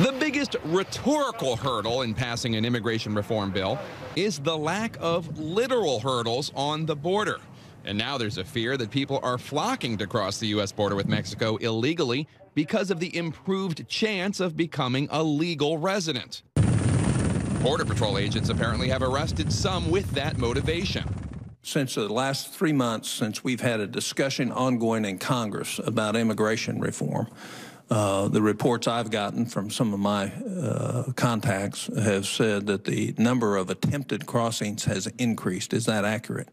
The biggest rhetorical hurdle in passing an immigration reform bill is the lack of literal hurdles on the border. And now there's a fear that people are flocking to cross the U.S. border with Mexico illegally because of the improved chance of becoming a legal resident. Border Patrol agents apparently have arrested some with that motivation. Since the last 3 months, since we've had a discussion ongoing in Congress about immigration reform, the reports I've gotten from some of my contacts have said that the number of attempted crossings has increased. Is that accurate?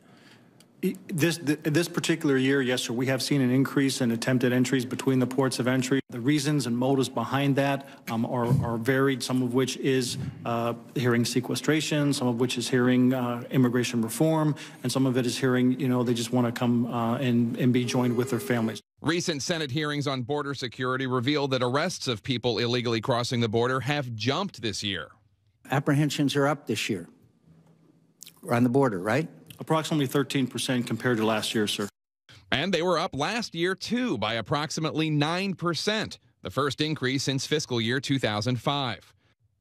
This particular year, yes, sir, we have seen an increase in attempted entries between the ports of entry. The reasons and motives behind that are varied, some of which is hearing sequestration, some of which is hearing immigration reform, and some of it is hearing, they just want to come and be joined with their families. Recent Senate hearings on border security revealed that arrests of people illegally crossing the border have jumped this year. Apprehensions are up this year on the border, right? Approximately 13% compared to last year, sir. And they were up last year, too, by approximately 9%, the first increase since fiscal year 2005.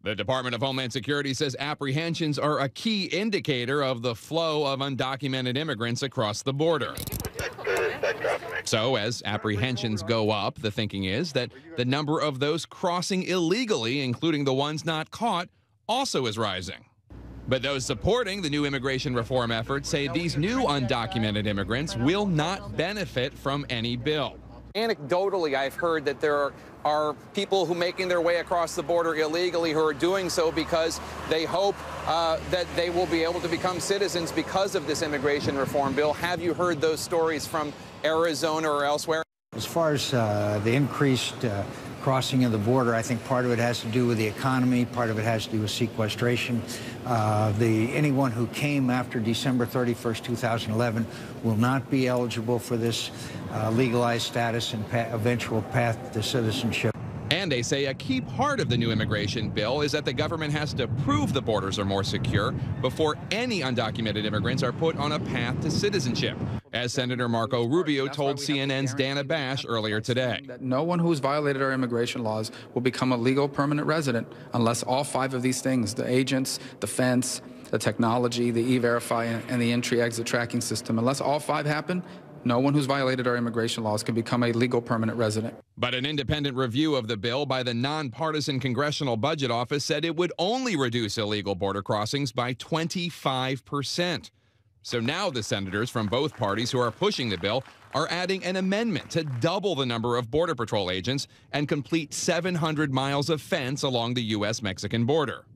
The Department of Homeland Security says apprehensions are a key indicator of the flow of undocumented immigrants across the border. So as apprehensions go up, the thinking is that the number of those crossing illegally, including the ones not caught, also is rising. But those supporting the new immigration reform effort say these new undocumented immigrants will not benefit from any bill. Anecdotally, I've heard that there are people who are making their way across the border illegally who are doing so because they hope that they will be able to become citizens because of this immigration reform bill. Have you heard those stories from Arizona or elsewhere? As far as the increased crossing of the border, I think part of it has to do with the economy, part of it has to do with sequestration. Anyone who came after December 31st, 2011 will not be eligible for this legalized status and eventual path to citizenship. And they say a key part of the new immigration bill is that the government has to prove the borders are more secure before any undocumented immigrants are put on a path to citizenship, as Senator Marco Rubio told CNN's Dana Bash earlier today. That no one who has violated our immigration laws will become a legal permanent resident unless all 5 of these things, the agents, the fence, the technology, the E-Verify, and the entry-exit tracking system, unless all 5 happen, no one who's violated our immigration laws can become a legal permanent resident. But an independent review of the bill by the nonpartisan Congressional Budget Office said it would only reduce illegal border crossings by 25%. So now the senators from both parties who are pushing the bill are adding an amendment to double the number of Border Patrol agents and complete 700 miles of fence along the U.S.-Mexican border.